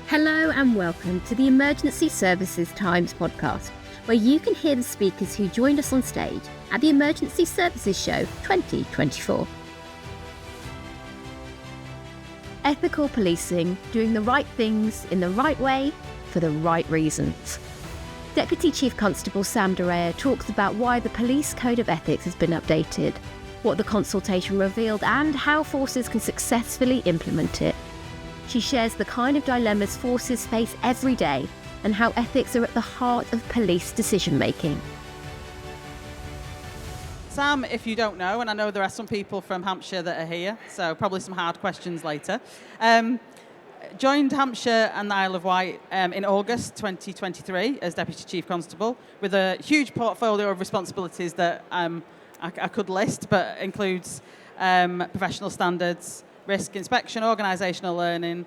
Hello and welcome to the Emergency Services Times podcast, where you can hear the speakers who joined us on stage at the Emergency Services Show 2024. Ethical policing, doing the right things in the right way for the right reasons. Deputy Chief Constable Sam de Reya talks about why the Police Code of Ethics has been updated, what the consultation revealed and how forces can successfully implement it. She shares the kind of dilemmas forces face every day and how ethics are at the heart of police decision-making. Sam, if you don't know, and I know there are some people from Hampshire that are here, so probably some hard questions later, joined Hampshire and the Isle of Wight in August 2023 as Deputy Chief Constable with a huge portfolio of responsibilities that I could list, but includes professional standards, risk inspection, organisational learning,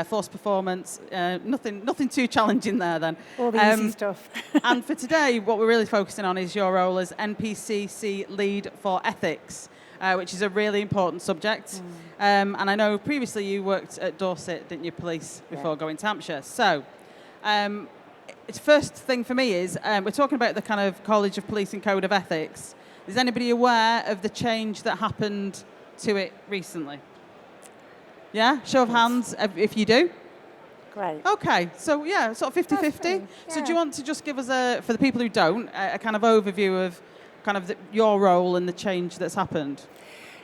force performance, nothing too challenging there then. All the easy stuff. And for today, what we're really focusing on is your role as NPCC Lead for Ethics, which is a really important subject. And I know previously you worked at Dorset, didn't you, police, before going to Hampshire. So, it's first thing for me is, we're talking about the kind of College of Policing Code of Ethics. Is anybody aware of the change that happened to it recently? Yeah, show of hands if you do. Great. Okay, so yeah, sort of 50-50. Yeah. So do you want to just give us, for the people who don't, a kind of overview of kind of your role and the change that's happened?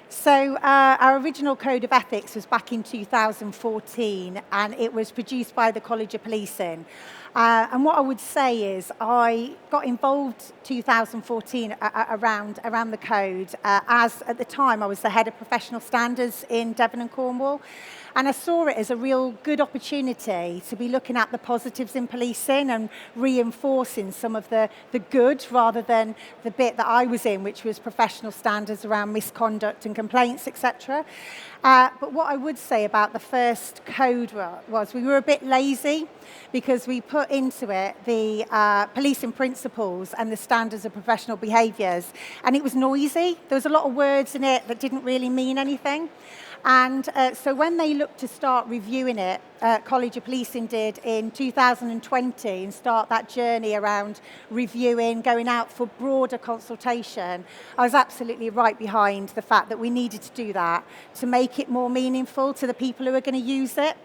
So our original Code of Ethics was back in 2014 and it was produced by the College of Policing. And what I would say is I got involved 2014 around the code as at the time I was the head of professional standards in Devon and Cornwall. And I saw it as a real good opportunity to be looking at the positives in policing and reinforcing some of the good rather than the bit that I was in, which was professional standards around misconduct and complaints, etc. But what I would say about the first code was we were a bit lazy because we put into it the policing principles and the standards of professional behaviours, and it was noisy. There was a lot of words in it that didn't really mean anything. And so when they looked to start reviewing it, College of Policing did in 2020 and start that journey around reviewing, going out for broader consultation, I was absolutely right behind the fact that we needed to do that to make it more meaningful to the people who are going to use it.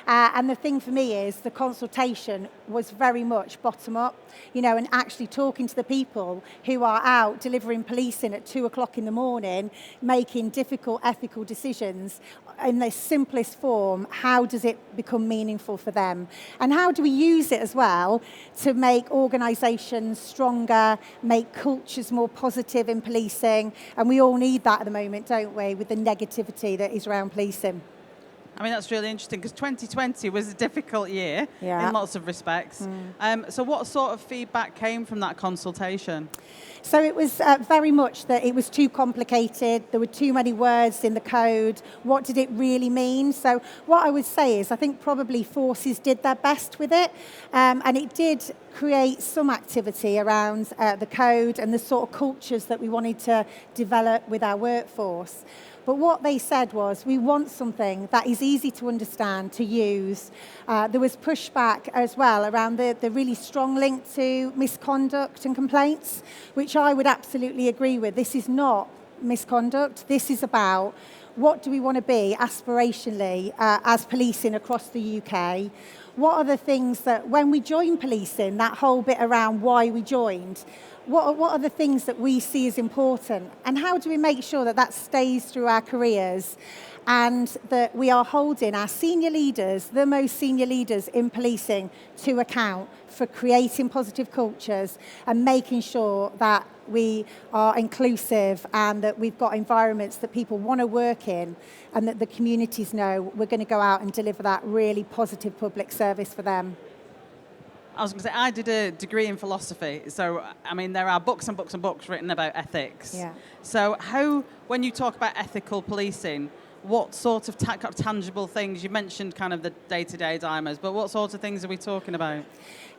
And the thing for me is the consultation was very much bottom up, and actually talking to the people who are out delivering policing at 2:00 in the morning, making difficult ethical decisions in the simplest form. How does it become meaningful for them? And how do we use it as well to make organisations stronger, make cultures more positive in policing? And we all need that at the moment, don't we, with the negativity that is around policing. I mean, that's really interesting because 2020 was a difficult year in lots of respects. So what sort of feedback came from that consultation? So it was very much that it was too complicated. There were too many words in the code. What did it really mean? So what I would say is I think probably forces did their best with it. And it did create some activity around the code and the sort of cultures that we wanted to develop with our workforce. But what they said was, we want something that is easy to understand, to use. There was pushback as well around the really strong link to misconduct and complaints, which I would absolutely agree with. This is not misconduct. This is about what do we want to be aspirationally as policing across the UK. What are the things that when we join policing, that whole bit around why we joined, what are the things that we see as important? And how do we make sure that that stays through our careers and that we are holding our senior leaders, the most senior leaders in policing, to account for creating positive cultures and making sure that we are inclusive and that we've got environments that people want to work in and that the communities know we're going to go out and deliver that really positive public service for them. I was going to say, I did a degree in philosophy, so, I mean, there are books and books and books written about ethics. Yeah. So how, when you talk about ethical policing, what sort of tangible things, you mentioned kind of the day-to-day dilemmas, but what sort of things are we talking about?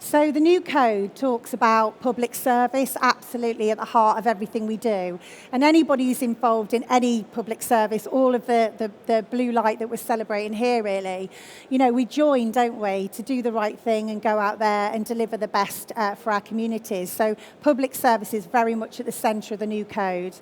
So the new code talks about public service absolutely at the heart of everything we do. And anybody who's involved in any public service, all of the blue light that we're celebrating here really, we join, don't we, to do the right thing and go out there and deliver the best for our communities. So public service is very much at the centre of the new code.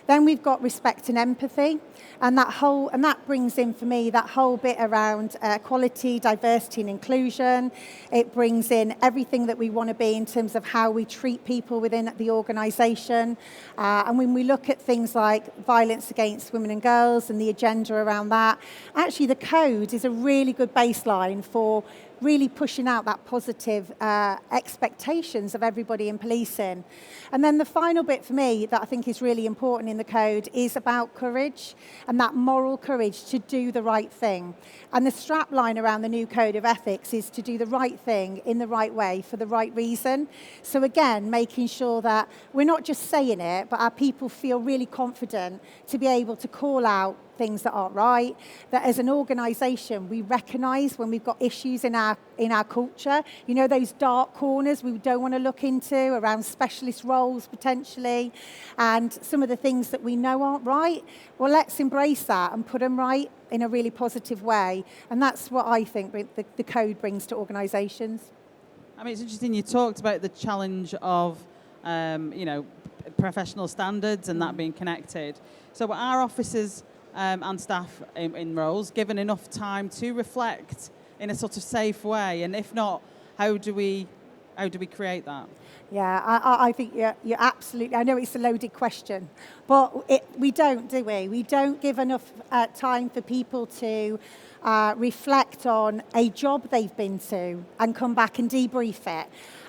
Then we've got respect and empathy, and that brings in for me that whole bit around equality, diversity and inclusion. It brings in everything that we want to be in terms of how we treat people within the organisation. And when we look at things like violence against women and girls and the agenda around that, actually the code is a really good baseline for really pushing out that positive expectations of everybody in policing. And then the final bit for me that I think is really important in the code is about courage and that moral courage to do the right thing. And the strap line around the new code of ethics is to do the right thing in the right way for the right reason. So again, making sure that we're not just saying it, but our people feel really confident to be able to call out things that aren't right, that as an organisation we recognise when we've got issues in our culture, those dark corners we don't want to look into around specialist roles potentially, and some of the things that we know aren't right. Well, let's embrace that and put them right in a really positive way, and that's what I think the code brings to organisations. I mean, it's interesting you talked about the challenge of professional standards and that being connected. So our officers and staff in roles given enough time to reflect in a sort of safe way, and if not, how do we create that? Yeah, I think you're absolutely. I know it's a loaded question, but we don't, do we? We don't give enough time for people to reflect on a job they've been to and come back and debrief it.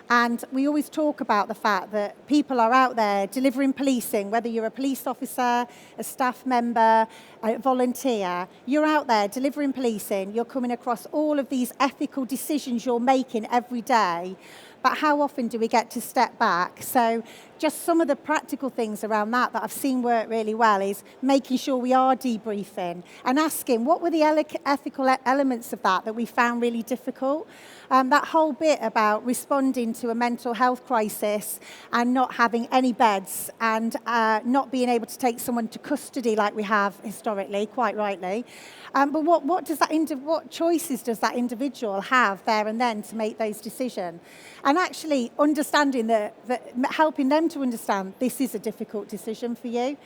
And we always talk about the fact that people are out there delivering policing, whether you're a police officer, a staff member, a volunteer, you're out there delivering policing, you're coming across all of these ethical decisions you're making every day. But how often do we get to step back? So just some of the practical things around that I've seen work really well is making sure we are debriefing and asking what were the ethical elements of that we found really difficult. That whole bit about responding to a mental health crisis and not having any beds and not being able to take someone to custody like we have historically, quite rightly. But what choices does that individual have there and then to make those decisions? And actually understanding helping them to understand this is a difficult decision for you.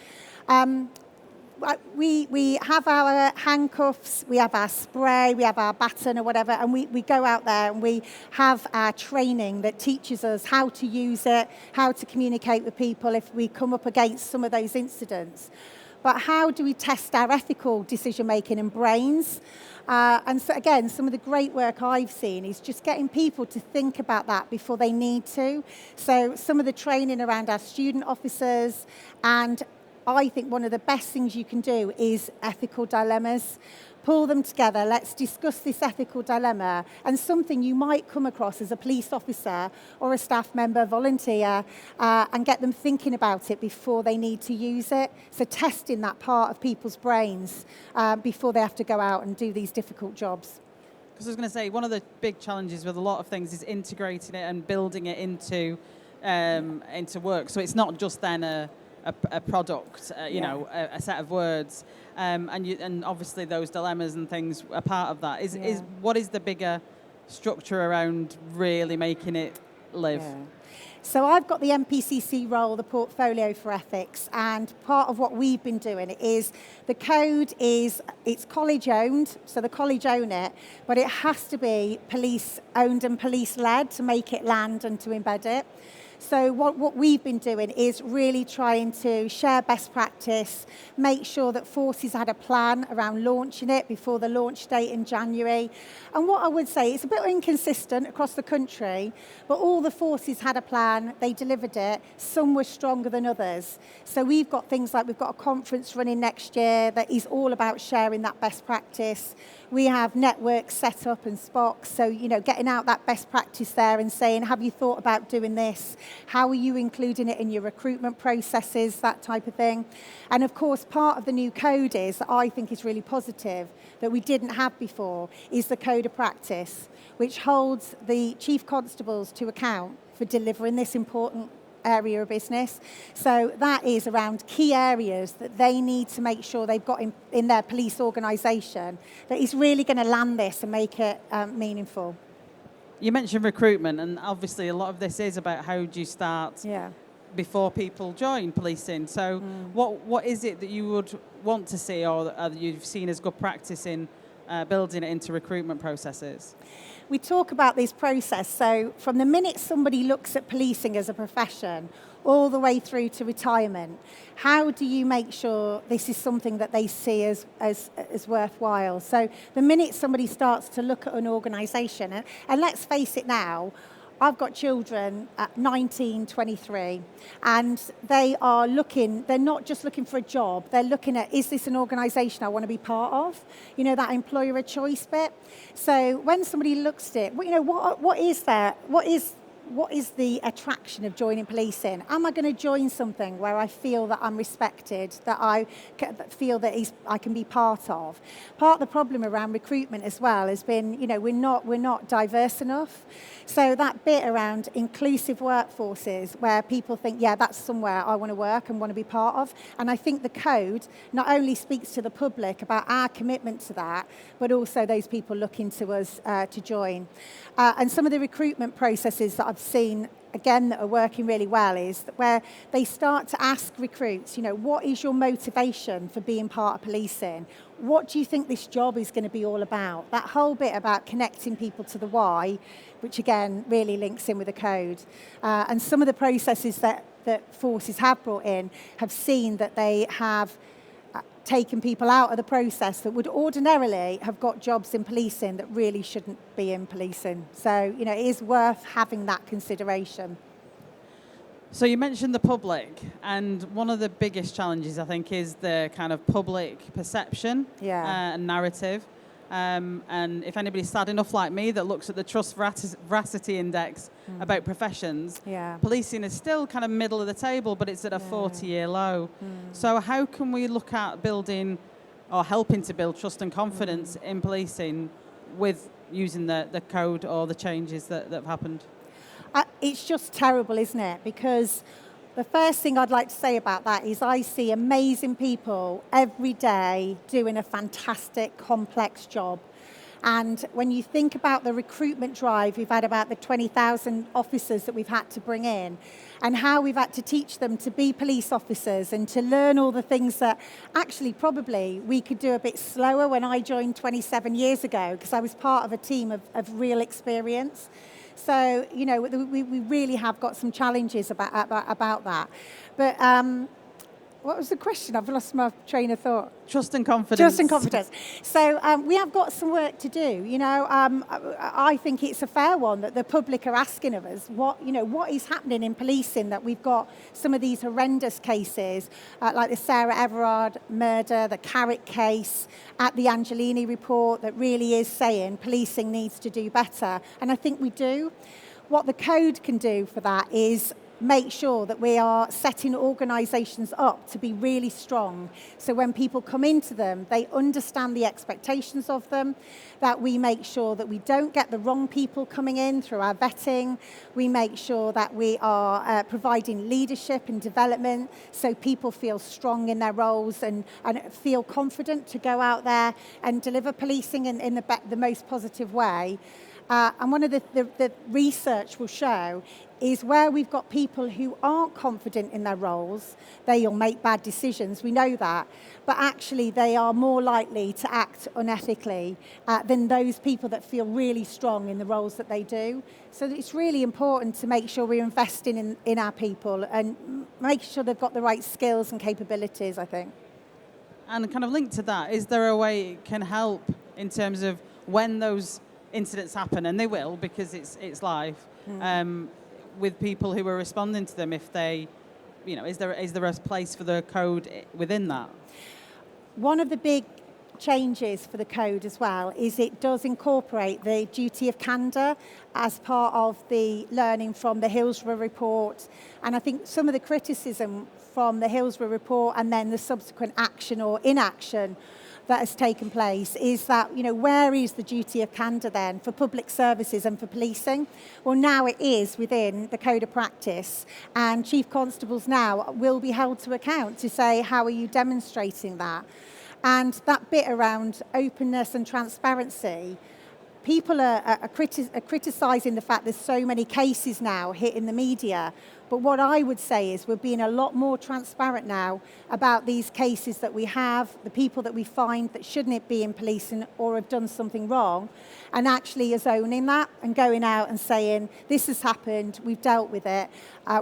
We have our handcuffs, we have our spray, we have our baton or whatever, and we go out there and we have our training that teaches us how to use it, how to communicate with people if we come up against some of those incidents. But how do we test our ethical decision-making and brains? And so again, some of the great work I've seen is just getting people to think about that before they need to. So some of the training around our student officers, and I think one of the best things you can do is ethical dilemmas. Pull them together, let's discuss this ethical dilemma and something you might come across as a police officer or a staff member, volunteer, and get them thinking about it before they need to use it. So testing that part of people's brains before they have to go out and do these difficult jobs. Because I was going to say, one of the big challenges with a lot of things is integrating it and building it into work. So it's not just then a product, a set of words. And obviously those dilemmas and things are part of that. What is the bigger structure around really making it live? Yeah. So I've got the MPCC role, the portfolio for ethics, and part of what we've been doing is the code it's college owned, so the college own it, but it has to be police owned and police led to make it land and to embed it. So what we've been doing is really trying to share best practice, make sure that forces had a plan around launching it before the launch date in January. And what I would say, it's a bit inconsistent across the country, but all the forces had a plan, they delivered it, some were stronger than others. So we've got things like, we've got a conference running next year that is all about sharing that best practice. We have networks set up and Spock, so getting out that best practice there and saying, have you thought about doing this? How are you including it in your recruitment processes, that type of thing? And of course, part of the new code is, that I think is really positive, that we didn't have before, is the code of practice, which holds the chief constables to account for delivering this important area of business. So that is around key areas that they need to make sure they've got in their police organisation that is really going to land this and make it meaningful. You mentioned recruitment, and obviously a lot of this is about how do you start before people join policing. So what is it that you would want to see, or that you've seen as good practice in building it into recruitment processes? We talk about this process, so from the minute somebody looks at policing as a profession all the way through to retirement, how do you make sure this is something that they see as worthwhile? So the minute somebody starts to look at an organisation, and let's face it now, I've got children at 19, 23, and they're not just looking for a job, they're looking at, is this an organisation I want to be part of? You know, that employer of choice bit. So when somebody looks at it, you know, what is the attraction of joining policing? Am I going to join something where I feel that I'm respected, that I feel that I can be part of? Part of the problem around recruitment as well has been, you know, we're not diverse enough. So that bit around inclusive workforces where people think, yeah, that's somewhere I want to work and want to be part of. And I think the code not only speaks to the public about our commitment to that, but also those people looking to us to join. And some of the recruitment processes that I've seen, again, that are working really well is where they start to ask recruits, you know, what is your motivation for being part of policing? What do you think this job is going to be all about? That whole bit about connecting people to the why, which again really links in with the code. And some of the processes that forces have brought in have seen that they have taken people out of the process that would ordinarily have got jobs in policing that really shouldn't be in policing. So, you know, it is worth having that consideration. So you mentioned the public, and one of the biggest challenges, I think, is the kind of public perception and narrative. And if anybody's sad enough like me that looks at the Trust Veracity Index about professions, policing is still kind of middle of the table, but it's at a 40-year low. So how can we look at building or helping to build trust and confidence in policing with using the code or the changes that have happened? It's just terrible, isn't it? Because the first thing I'd like to say about that is I see amazing people every day doing a fantastic, complex job. And when you think about the recruitment drive, we've had about the 20,000 officers that we've had to bring in, and how we've had to teach them to be police officers and to learn all the things that actually probably we could do a bit slower when I joined 27 years ago, because I was part of a team of real experience. So, you know, we really have got some challenges about that. But what was the question? I've lost my train of thought. Trust and confidence. Trust and confidence. So we have got some work to do. You know, I think it's a fair one that the public are asking of us. What is happening in policing, that we've got some of these horrendous cases, like the Sarah Everard murder, the Carrick case, at the Angelini report, that really is saying policing needs to do better. And I think we do. What the code can do for that is make sure that we are setting organisations up to be really strong. So when people come into them, they understand the expectations of them, that we make sure that we don't get the wrong people coming in through our vetting. We make sure that we are providing leadership and development so people feel strong in their roles and feel confident to go out there and deliver policing in the most positive way. And one of the research will show is where we've got people who aren't confident in their roles, they'll make bad decisions, we know that, but actually they are more likely to act unethically than those people that feel really strong in the roles that they do. So it's really important to make sure we're investing in our people and make sure they've got the right skills and capabilities, I think. And kind of linked to that, is there a way it can help in terms of when those incidents happen, and they will because it's live, with people who are responding to them, if they, you know, is there a place for the code within that? One of the big changes for the code as well is it does incorporate the duty of candour as part of the learning from the Hillsborough report. And I think some of the criticism from the Hillsborough report and then the subsequent action or inaction that has taken place is that, where is the duty of candour then for public services and for policing? Well, now it is within the Code of Practice, and Chief Constables now will be held to account to say, how are you demonstrating that? And that bit around openness and transparency, people are criticising the fact there's so many cases now hitting the media. But what I would say is we're being a lot more transparent now about these cases that we have, the people that we find that shouldn't be in policing or have done something wrong, and actually is owning that and going out and saying, this has happened, we've dealt with it,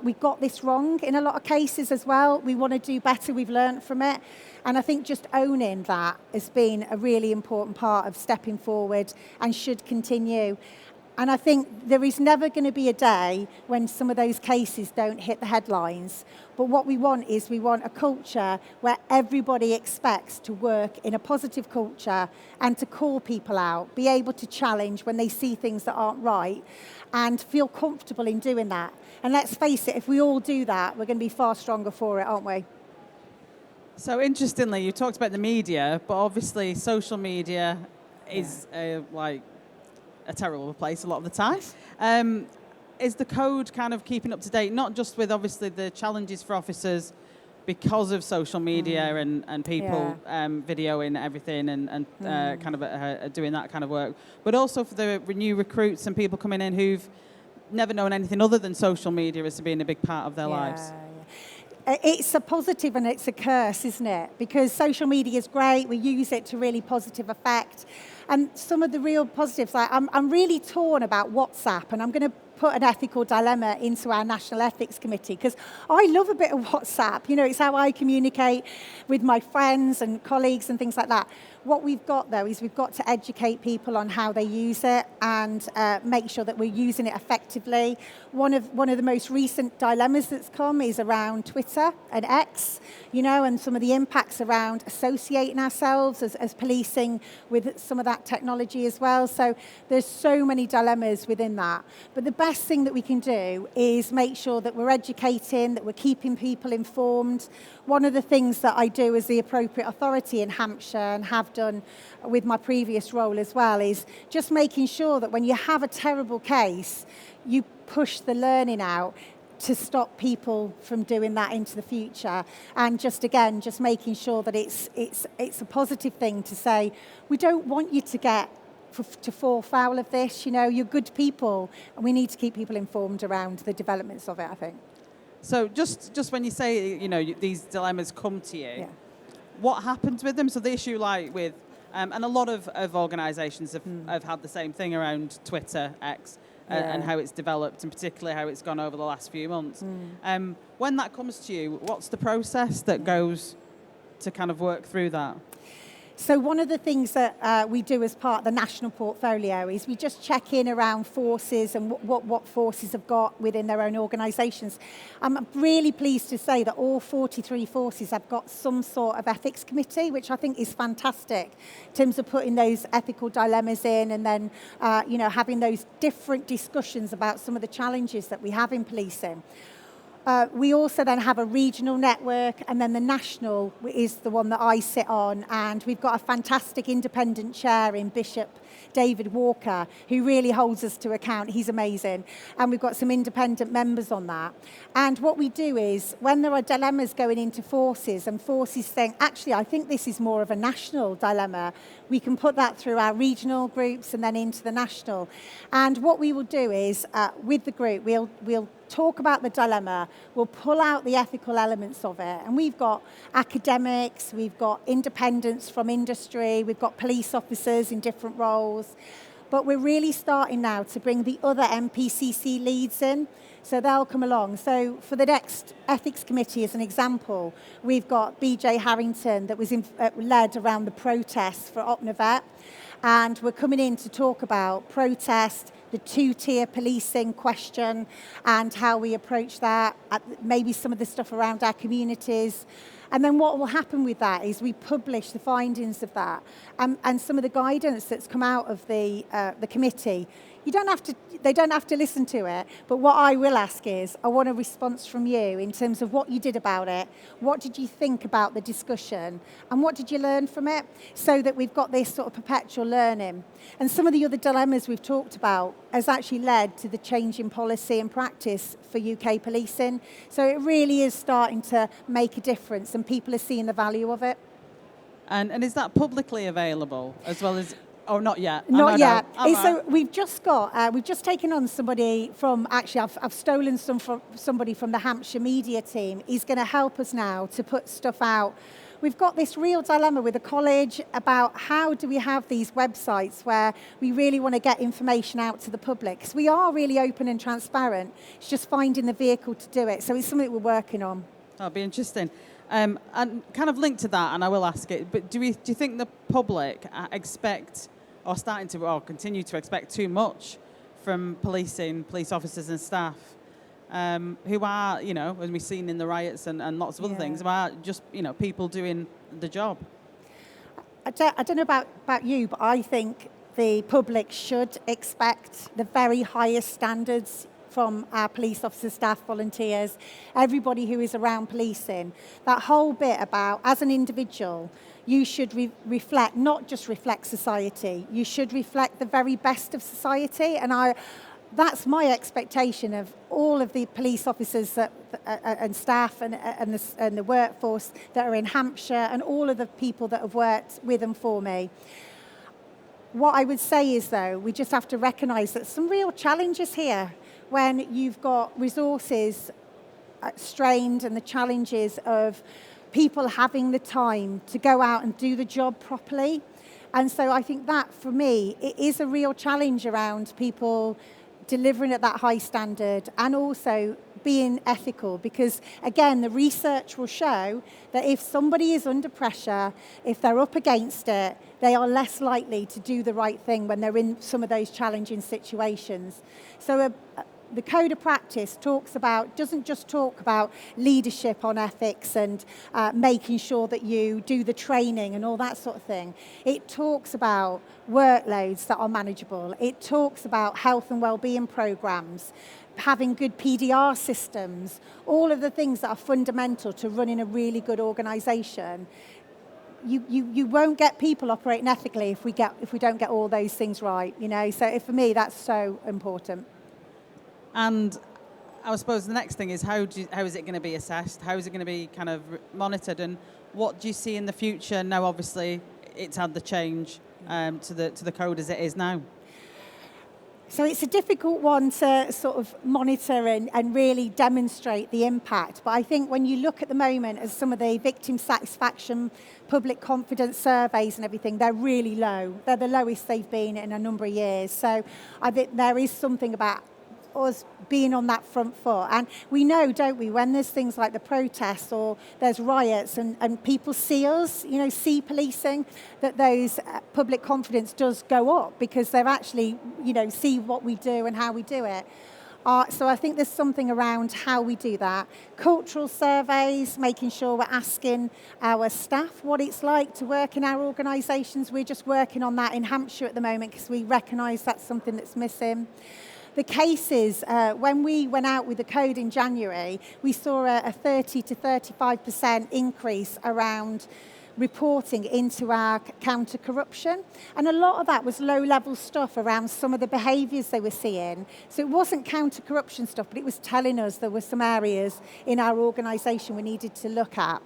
we got this wrong in a lot of cases as well, we want to do better, we've learned from it. And I think just owning that has been a really important part of stepping forward and should continue. And I think there is never going to be a day when some of those cases don't hit the headlines. But what we want is we want a culture where everybody expects to work in a positive culture and to call people out, be able to challenge when they see things that aren't right and feel comfortable in doing that. And let's face it, if we all do that, we're going to be far stronger for it, aren't we? So interestingly, you talked about the media, but obviously social media is like a terrible place a lot of the time. Is the code kind of keeping up to date, not just with obviously the challenges for officers because of social media and people videoing everything and kind of doing that kind of work, but also for the new recruits and people coming in who've never known anything other than social media as being a big part of their lives? It's a positive and it's a curse, isn't it? Because social media is great. We use it to really positive effect. And some of the real positives, like I'm really torn about WhatsApp, and I'm going to put an ethical dilemma into our National Ethics Committee because I love a bit of WhatsApp. It's how I communicate with my friends and colleagues and things like that. What we've got, though, is we've got to educate people on how they use it and make sure that we're using it effectively. One of the most recent dilemmas that's come is around Twitter and X, and some of the impacts around associating ourselves as policing with some of that technology as well. So there's so many dilemmas within that. But the best thing that we can do is make sure that we're educating, that we're keeping people informed. One of the things that I do as the appropriate authority in Hampshire and have done with my previous role as well is just making sure that when you have a terrible case, you push the learning out to stop people from doing that into the future. And just making sure that it's a positive thing to say, we don't want you to fall foul of this. You're good people, and we need to keep people informed around the developments of it, I think. So just when you say, these dilemmas come to you, what happens with them? So the issue like with, and a lot of organisations have had the same thing around Twitter, X, and how it's developed, and particularly how it's gone over the last few months. When that comes to you, what's the process that goes to kind of work through that? So one of the things that we do as part of the national portfolio is we just check in around forces and what forces have got within their own organisations. I'm really pleased to say that all 43 forces have got some sort of ethics committee, which I think is fantastic in terms of putting those ethical dilemmas in and then having those different discussions about some of the challenges that we have in policing. We also then have a regional network, and then the national is the one that I sit on, and we've got a fantastic independent chair in Bishop David Walker, who really holds us to account. He's amazing. And we've got some independent members on that. And what we do is, when there are dilemmas going into forces, and forces saying, actually, I think this is more of a national dilemma, we can put that through our regional groups and then into the national. And what we will do is, with the group, we'll talk about the dilemma, we'll pull out the ethical elements of it, and we've got academics, we've got independents from industry, we've got police officers in different roles, but we're really starting now to bring the other MPCC leads in, so they'll come along. So for the next ethics committee, as an example, we've got BJ Harrington that was led around the protests for Opnavet, and we're coming in to talk about protest, the two-tier policing question and how we approach that, maybe some of the stuff around our communities. And then what will happen with that is we publish the findings of that and some of the guidance that's come out of the committee. They don't have to listen to it, but what I will ask is, I want a response from you in terms of what you did about it, what did you think about the discussion, and what did you learn from it, so that we've got this sort of perpetual learning. And some of the other dilemmas we've talked about has actually led to the change in policy and practice for UK policing. So it really is starting to make a difference, and people are seeing the value of it. And is that publicly available as well as... Oh, not yet. Not yet. No. So we've just taken on somebody from, actually I've stolen somebody from the Hampshire media team. He's going to help us now to put stuff out. We've got this real dilemma with the college about how do we have these websites where we really want to get information out to the public. Because we are really open and transparent. It's just finding the vehicle to do it. So it's something we're working on. That'll be interesting. And kind of linked to that, and I will ask it, but do you think the public expect, or starting to, or continue to expect too much from police officers and staff, who are, as we've seen in the riots and lots of other things, are just, people doing the job? I don't know about you, but I think the public should expect the very highest standards from our police officers, staff, volunteers, everybody who is around policing. That whole bit about, as an individual, you should reflect, not just reflect society, you should reflect the very best of society. And that's my expectation of all of the police officers and staff and the workforce that are in Hampshire, and all of the people that have worked with and for me. What I would say is, though, we just have to recognise that some real challenges here when you've got resources strained, and the challenges of people having the time to go out and do the job properly. And so I think that, for me, it is a real challenge around people delivering at that high standard and also being ethical, because, again, the research will show that if somebody is under pressure, if they're up against it, they are less likely to do the right thing when they're in some of those challenging situations. So the Code of Practice doesn't just talk about leadership on ethics and making sure that you do the training and all that sort of thing. It talks about workloads that are manageable. It talks about health and wellbeing programs, having good PDR systems, all of the things that are fundamental to running a really good organisation. You won't get people operating ethically if we don't get all those things right. So for me, that's so important. And I suppose the next thing is, how is it going to be assessed? How is it going to be kind of monitored? And what do you see in the future? Now, obviously, it's had the change to the code as it is now. So it's a difficult one to sort of monitor and really demonstrate the impact. But I think when you look at the moment at some of the victim satisfaction, public confidence surveys and everything, they're really low. They're the lowest they've been in a number of years. So I think there is something about us being on that front foot. And we know, don't we, when there's things like the protests or there's riots and people see us, see policing, that those public confidence does go up because they've actually, see what we do and how we do it. So I think there's something around how we do that. Cultural surveys, making sure we're asking our staff what it's like to work in our organisations. We're just working on that in Hampshire at the moment because we recognise that's something that's missing. The cases, when we went out with the code in January, we saw a 30 to 35% increase around reporting into our counter-corruption. And a lot of that was low-level stuff around some of the behaviours they were seeing. So it wasn't counter-corruption stuff, but it was telling us there were some areas in our organisation we needed to look at.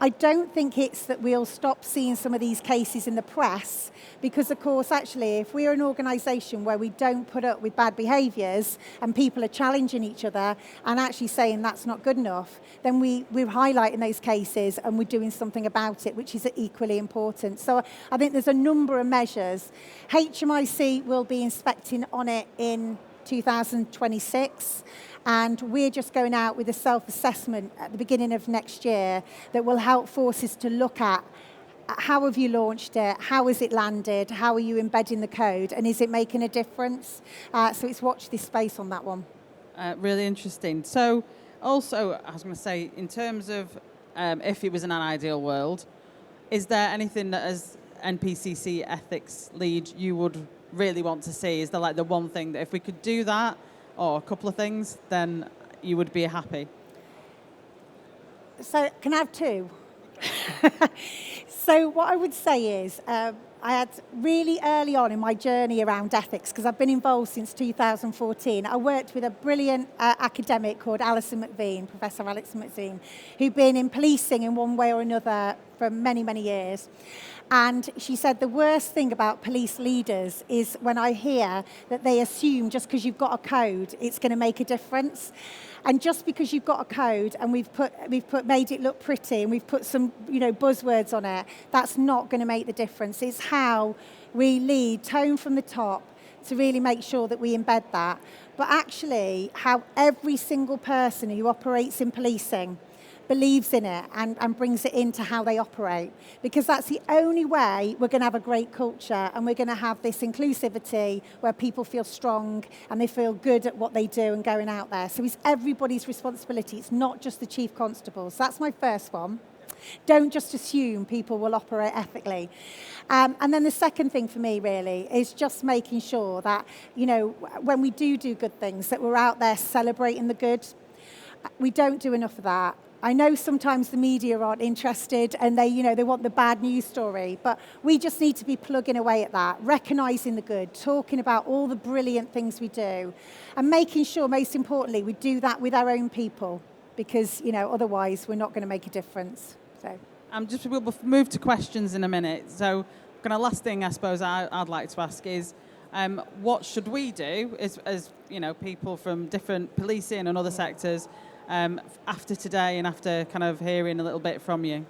I don't think it's that we'll stop seeing some of these cases in the press because, of course, actually, if we're an organisation where we don't put up with bad behaviours and people are challenging each other and actually saying that's not good enough, then we're highlighting those cases and we're doing something about it, which is equally important. So I think there's a number of measures. HMIC will be inspecting on it in 2026. And we're just going out with a self-assessment at the beginning of next year that will help forces to look at how have you launched it, how has it landed, how are you embedding the code, and is it making a difference? So it's watch this space on that one. Really interesting. So also, I was going to say, in terms of if it was in an ideal world, is there anything that as NPCC ethics lead you would really want to see? Is there like the one thing that if we could do that, or a couple of things, then you would be happy? So can I have two? So what I would say is I had really early on in my journey around ethics, because I've been involved since 2014, I worked with a brilliant academic called Alison McVean, Professor Alison McVean, who'd been in policing in one way or another for many, many years. And she said the worst thing about police leaders is when I hear that they assume just because you've got a code, it's going to make a difference. And just because you've got a code and we've made it look pretty and we've put some, buzzwords on it, that's not going to make the difference. It's how we lead, tone from the top, to really make sure that we embed that. But actually, how every single person who operates in policing believes in it and brings it into how they operate. Because that's the only way we're going to have a great culture, and we're going to have this inclusivity where people feel strong and they feel good at what they do and going out there. So it's everybody's responsibility. It's not just the chief constables. That's my first one. Don't just assume people will operate ethically. And then the second thing for me really is just making sure that, when we do good things, that we're out there celebrating the good. We don't do enough of that. I know sometimes the media aren't interested and they want the bad news story, but we just need to be plugging away at that, recognising the good, talking about all the brilliant things we do, and making sure, most importantly, we do that with our own people, because, otherwise we're not going to make a difference. So, we'll move to questions in a minute. So, kind of last thing I suppose I'd like to ask is, what should we do as people from different policing and other sectors after today and after kind of hearing a little bit from you?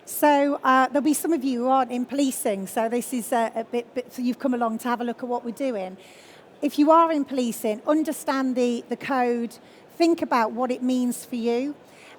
So there'll be some of you who aren't in policing, so this is a bit so you've come along to have a look at what we're doing. If you are in policing, understand the code, think about what it means for you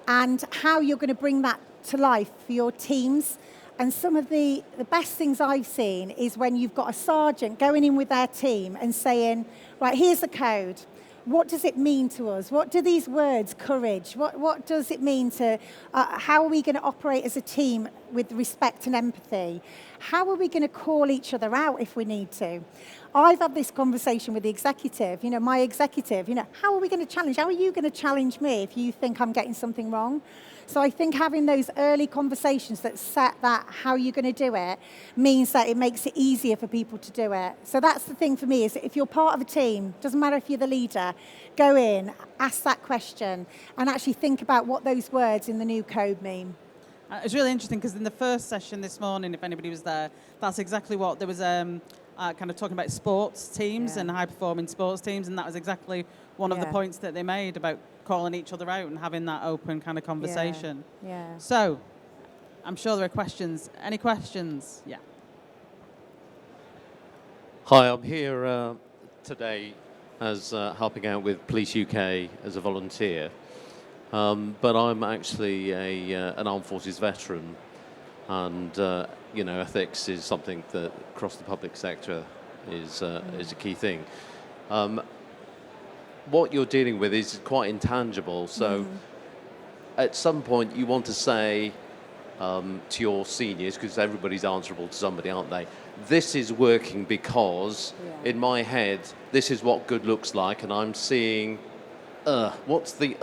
and how you're going to bring that to life for your teams. And some of the best things I've seen is when you've got a sergeant going in with their team and saying, right, here's the code. What does it mean to us? What do these words, courage, what does it mean to, how are we going to operate as a team with respect and empathy? How are we going to call each other out if we need to? I've had this conversation with the executive, my executive, how are we going to challenge? How are you going to challenge me if you think I'm getting something wrong? So I think having those early conversations that set that how you're going to do it means that it makes it easier for people to do it. So that's the thing for me, is if you're part of a team, doesn't matter if you're the leader, go in, ask that question, and actually think about what those words in the new code mean. It's really interesting because in the first session this morning, if anybody was there, that's exactly what there was kind of talking about sports teams and high-performing sports teams, and that was exactly one of the points that they made about calling each other out and having that open kind of conversation. Yeah. So, I'm sure there are questions. Any questions? Yeah. Hi, I'm here today as helping out with Police UK as a volunteer, but I'm actually an armed forces veteran, and ethics is something that across the public sector is a key thing. What you're dealing with is quite intangible, so at some point you want to say to your seniors, because everybody's answerable to somebody, aren't they? This is working because in my head this is what good looks like, and I'm seeing what's the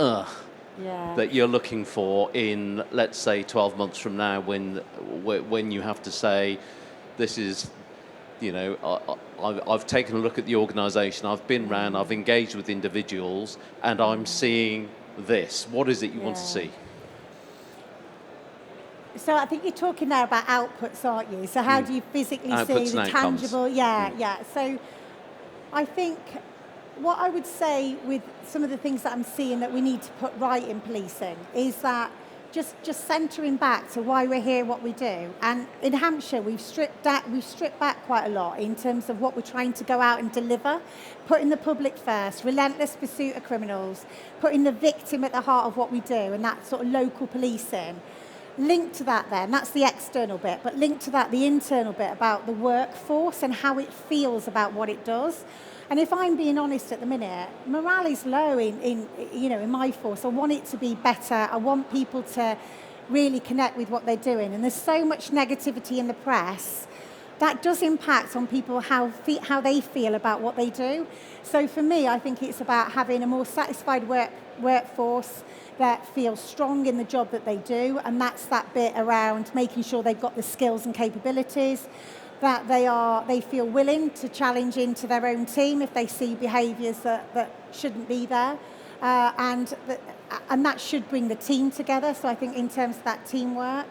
that you're looking for in, let's say, 12 months from now, when you have to say, this is, I've taken a look at the organisation, I've been round, I've engaged with individuals, and I'm seeing this. What is it you want to see? So I think you're talking there about outputs, aren't you? So how do you physically Outputs see the and tangible? Yeah. So I think what I would say with some of the things that I'm seeing that we need to put right in policing is that just centering back to why we're here, what we do. And in Hampshire, we've stripped back quite a lot in terms of what we're trying to go out and deliver, putting the public first, relentless pursuit of criminals, putting the victim at the heart of what we do, and that sort of local policing. Linked to that then, that's the external bit, but linked to that, the internal bit about the workforce and how it feels about what it does. And if I'm being honest at the minute, morale is low in my force. I want it to be better. I want people to really connect with what they're doing. And there's so much negativity in the press that does impact on people how they feel about what they do. So for me, I think it's about having a more satisfied workforce that feels strong in the job that they do, and that's that bit around making sure they've got the skills and capabilities, that they feel willing to challenge into their own team if they see behaviours that shouldn't be there, and that should bring the team together. So I think in terms of that teamwork,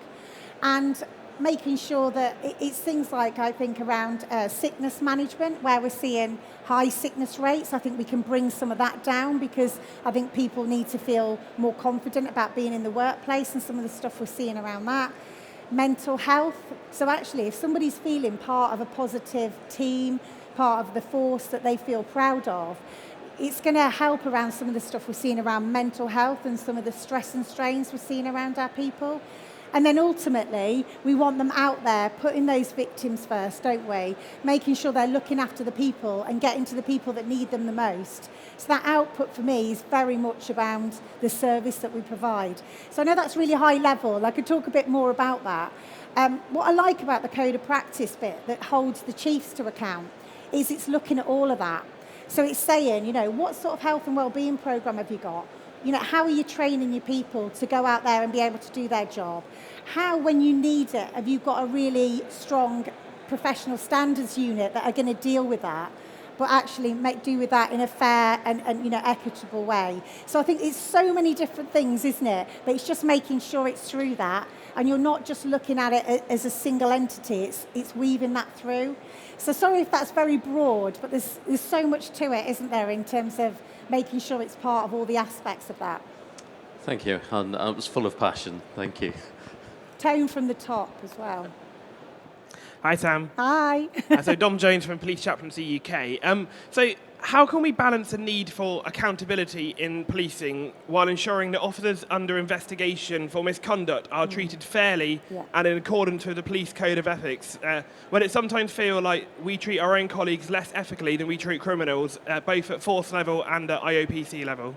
and making sure that it's things like, I think, around sickness management, where we're seeing high sickness rates. I think we can bring some of that down, because I think people need to feel more confident about being in the workplace, and some of the stuff we're seeing around that. Mental health. So actually, if somebody's feeling part of a positive team, part of the force that they feel proud of, it's going to help around some of the stuff we're seeing around mental health and some of the stress and strains we're seeing around our people. And then ultimately, we want them out there, putting those victims first, don't we? Making sure they're looking after the people and getting to the people that need them the most. So that output for me is very much around the service that we provide. So I know that's really high level. I could talk a bit more about that. What I like about the code of practice bit that holds the chiefs to account is it's looking at all of that. So it's saying, what sort of health and wellbeing programme have you got? How are you training your people to go out there and be able to do their job? How, when you need it, have you got a really strong professional standards unit that are going to deal with that, but actually do with that in a fair and equitable way? So I think it's so many different things, isn't it? But it's just making sure it's through that, and you're not just looking at it as a single entity. It's weaving that through. So sorry if that's very broad, but there's so much to it, isn't there, in terms of making sure it's part of all the aspects of that. Thank you, and it was full of passion. Thank you. Tone from the top as well. Hi, Sam. Hi. So Dom Jones from Police Chaplaincy UK. So how can we balance the need for accountability in policing while ensuring that officers under investigation for misconduct are treated fairly and in accordance with the police code of ethics, when it sometimes feels like we treat our own colleagues less ethically than we treat criminals, both at force level and at IOPC level?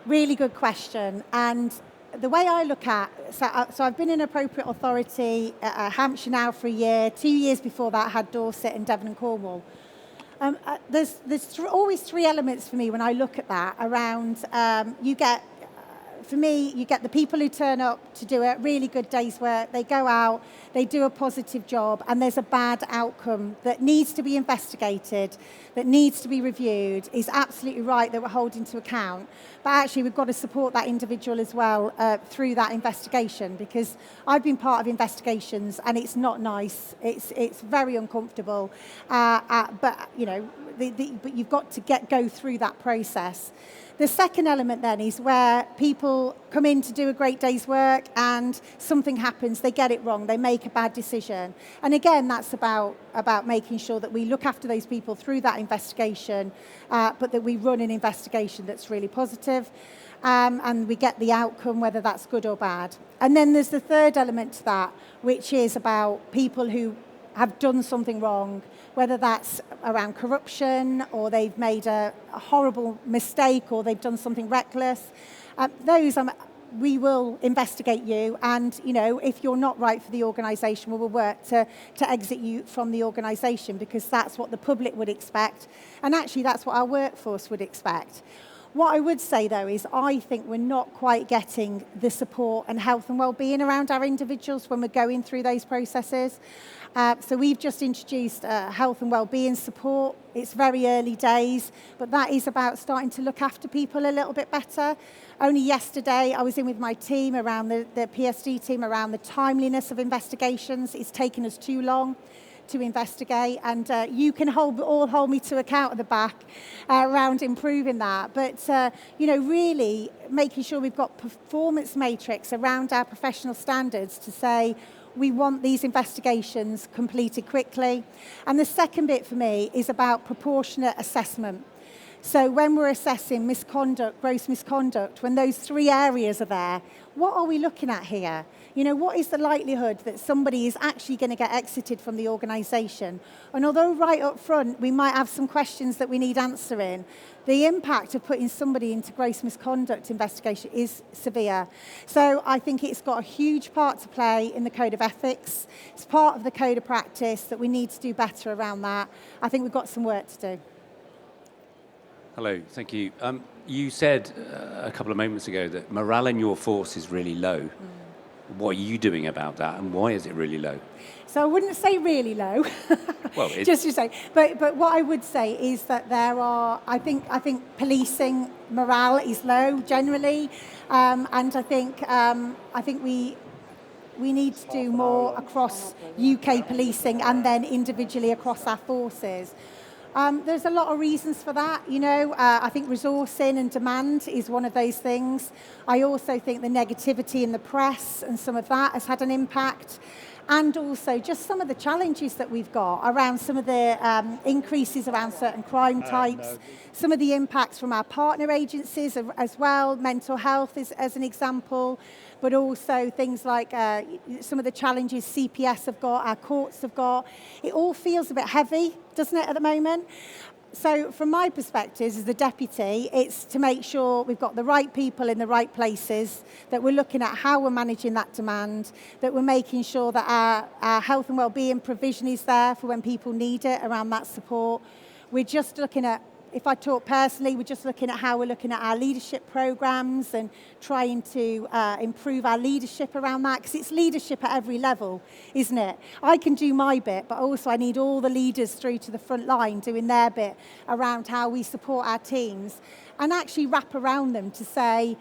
Really good question. And the way I look at, so I've been in appropriate authority at Hampshire now for a year. 2 years before that I had Dorset and Devon and Cornwall. There's always three elements for me when I look at that around, you get the people who turn up to do a really good day's work, they go out, they do a positive job, and there's a bad outcome that needs to be investigated, that needs to be reviewed. Is absolutely right that we're holding to account, but actually we've got to support that individual as well through that investigation, because I've been part of investigations and it's not nice, it's very uncomfortable, but you've got to go through that process. The second element then is where people come in to do a great day's work and something happens, they get it wrong, they make a bad decision. And again, that's about making sure that we look after those people through that investigation, but that we run an investigation that's really positive, and we get the outcome, whether that's good or bad. And then there's the third element to that, which is about people who have done something wrong, whether that's around corruption or they've made a horrible mistake or they've done something reckless. We will investigate you, and if you're not right for the organisation, we will work to exit you from the organisation, because that's what the public would expect, and actually that's what our workforce would expect. What I would say, though, is I think we're not quite getting the support and health and well-being around our individuals when we're going through those processes. So we've just introduced health and well-being support. It's very early days, but that is about starting to look after people a little bit better. Only yesterday, I was in with my team around the PSD team around the timeliness of investigations. It's taken us too long to investigate, and you can all hold me to account at the back around improving that. But really making sure we've got performance matrix around our professional standards to say we want these investigations completed quickly. And the second bit for me is about proportionate assessment. So when we're assessing misconduct, gross misconduct, when those 3 areas are there, what are we looking at here? You know, what is the likelihood that somebody is actually going to get exited from the organisation? And although right up front we might have some questions that we need answering, the impact of putting somebody into gross misconduct investigation is severe. So I think it's got a huge part to play in the Code of Ethics. It's part of the Code of Practice that we need to do better around that. I think we've got some work to do. Hello, thank you. You said a couple of moments ago that morale in your force is really low. What are you doing about that, and why is it really low? So I wouldn't say really low, Well, just to say. But what I would say is that there are. I think policing morale is low generally, and I think we need to do more across UK policing and then individually across our forces. There's a lot of reasons for that, you know. I think resourcing and demand is one of those things. I also think the negativity in the press and some of that has had an impact. And also just some of the challenges that we've got around some of the increases around certain crime types, some of the impacts from our partner agencies as well, mental health as an example, but also things like some of the challenges CPS have got, our courts have got. It all feels a bit heavy, doesn't it, at the moment? So from my perspective as the deputy, it's to make sure we've got the right people in the right places, that we're looking at how we're managing that demand, that we're making sure that our health and wellbeing provision is there for when people need it around that support. We're just looking at, if I talk personally, we're just looking at how we're looking at our leadership programs and trying to improve our leadership around that, because it's leadership at every level, isn't it? I can do my bit, but also I need all the leaders through to the front line doing their bit around how we support our teams and actually wrap around them to say,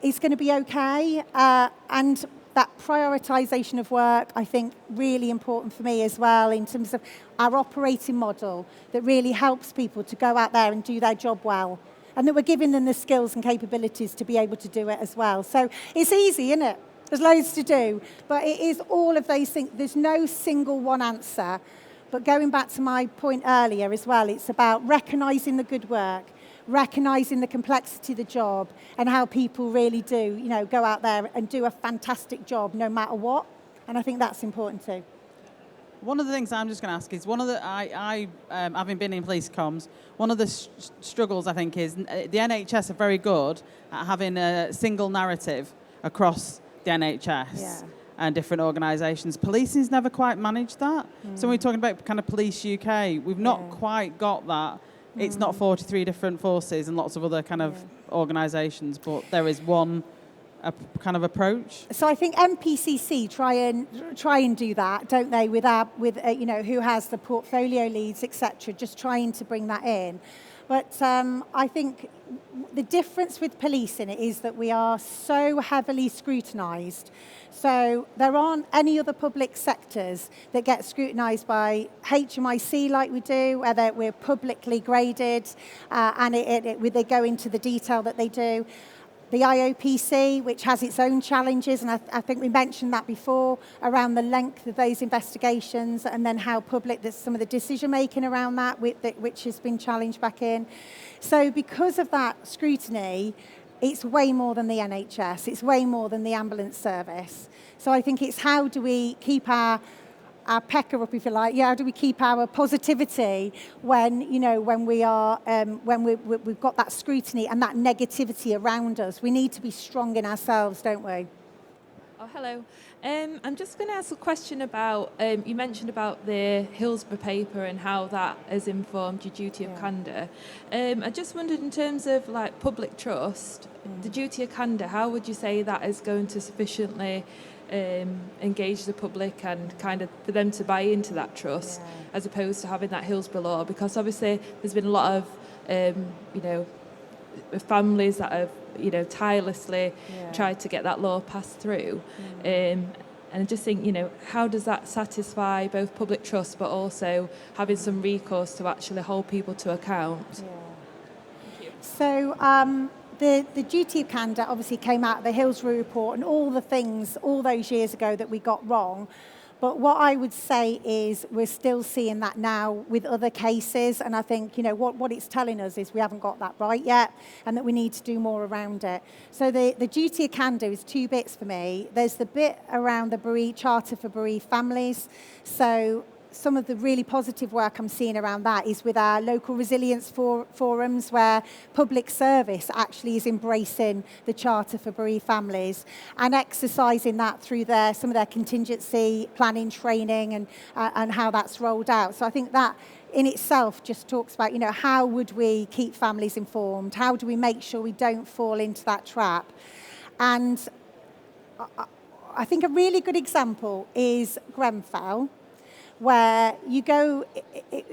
it's going to be okay. And that prioritisation of work, I think, really important for me as well in terms of our operating model that really helps people to go out there and do their job well, and that we're giving them the skills and capabilities to be able to do it as well. So it's easy, isn't it? There's loads to do, but it is all of those things. There's no single one answer. But going back to my point earlier as well, it's about recognising the good work, recognising the complexity of the job and how people really do, you know, go out there and do a fantastic job no matter what. And I think that's important too. One of the things I'm just going to ask is, having been in police comms, one of the struggles I think is the NHS are very good at having a single narrative across the NHS and different organisations. Policing's never quite managed that. So when we're talking about kind of Police UK, we've not quite got that. It's not 43 different forces and lots of other kind of organisations, but there is one kind of approach. So I think MPCC try and do that, don't they? With you know, who has the portfolio leads, etc. Just trying to bring that in. But I think the difference with policing is that we are so heavily scrutinised. So there aren't any other public sectors that get scrutinised by HMIC like we do, where we're publicly graded and they go into the detail that they do. The IOPC, which has its own challenges, and I think we mentioned that before, around the length of those investigations and then how public some of the decision-making around that, which has been challenged back in. So because of that scrutiny, it's way more than the NHS, it's way more than the ambulance service. So I think it's how do we keep our pecker up, if you like. How do we keep our positivity when we are when we've got that scrutiny and that negativity around us? We need to be strong in ourselves, don't we? Oh, hello. I'm just going to ask a question about, you mentioned about the Hillsborough paper and how that has informed your duty of candour. I just wondered, in terms of like public trust, the duty of candour, how would you say that is going to sufficiently engage the public and kind of for them to buy into that trust, as opposed to having that Hillsborough law? Because obviously there's been a lot of families that have tirelessly tried to get that law passed through, and I just think, how does that satisfy both public trust but also having some recourse to actually hold people to account? So the duty of candour obviously came out of the Hillsborough report and all the things all those years ago that we got wrong. But what I would say is we're still seeing that now with other cases, and I think, you know, what it's telling us is we haven't got that right yet, and that we need to do more around it. So the duty of candour is 2 bits for me. There's the bit around the Charter for Bereaved Families. So some of the really positive work I'm seeing around that is with our local resilience forums, where public service actually is embracing the Charter for Bereaved Families and exercising that through some of their contingency planning training and how that's rolled out. So I think that in itself just talks about, you know, how would we keep families informed? How do we make sure we don't fall into that trap? And I think a really good example is Grenfell, where you go,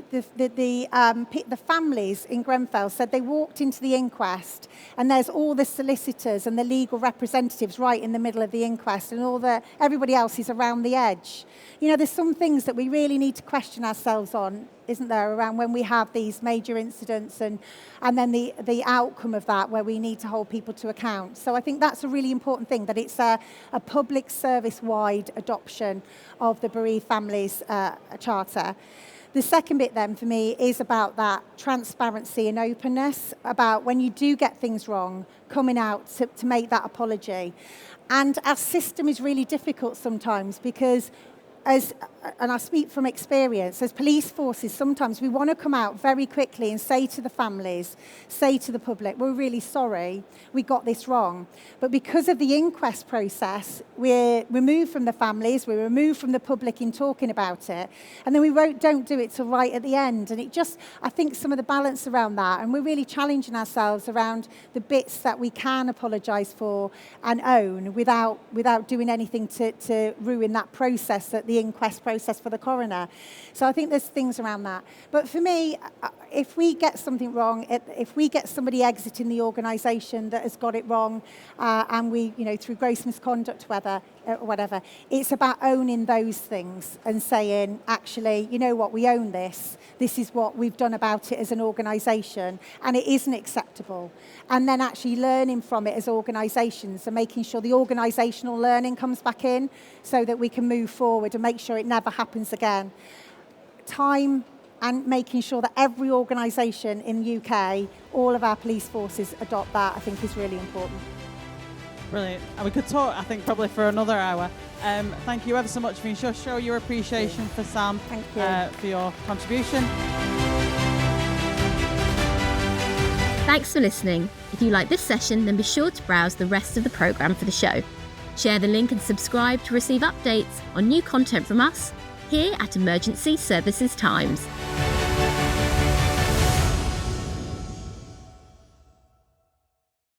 the families in Grenfell said they walked into the inquest and there's all the solicitors and the legal representatives right in the middle of the inquest, and everybody else is around the edge. You know, there's some things that we really need to question ourselves on, isn't there, around when we have these major incidents and then the outcome of that, where we need to hold people to account. So I think that's a really important thing, that it's a public service-wide adoption of the Bereaved Families Charter. The second bit then for me is about that transparency and openness, about when you do get things wrong, coming out to make that apology. And our system is really difficult sometimes because, and I speak from experience, as police forces, sometimes we want to come out very quickly and say to the families, say to the public, we're really sorry, we got this wrong. But because of the inquest process, we're removed from the families, we're removed from the public in talking about it, and then we don't do it till right at the end. And it just, I think some of the balance around that, and we're really challenging ourselves around the bits that we can apologise for and own without doing anything to ruin that process, that the inquest process for the coroner. So I think there's things around that. But for me, if we get something wrong, if we get somebody exiting the organisation that has got it wrong, and we, you know, through gross misconduct, whatever, it's about owning those things and saying, actually, you know what, we own this. This is what we've done about it as an organisation, and it isn't acceptable. And then actually learning from it as organisations and making sure the organisational learning comes back in so that we can move forward and make sure it never happens again. Time and making sure that every organisation in the UK, all of our police forces adopt that, I think is really important. Brilliant. And we could talk, I think, probably for another hour. Thank you ever so much for show your appreciation for Sam. Thank you. For your contribution. Thanks for listening. If you like this session, then be sure to browse the rest of the programme for the show. Share the link and subscribe to receive updates on new content from us here at Emergency Services Times.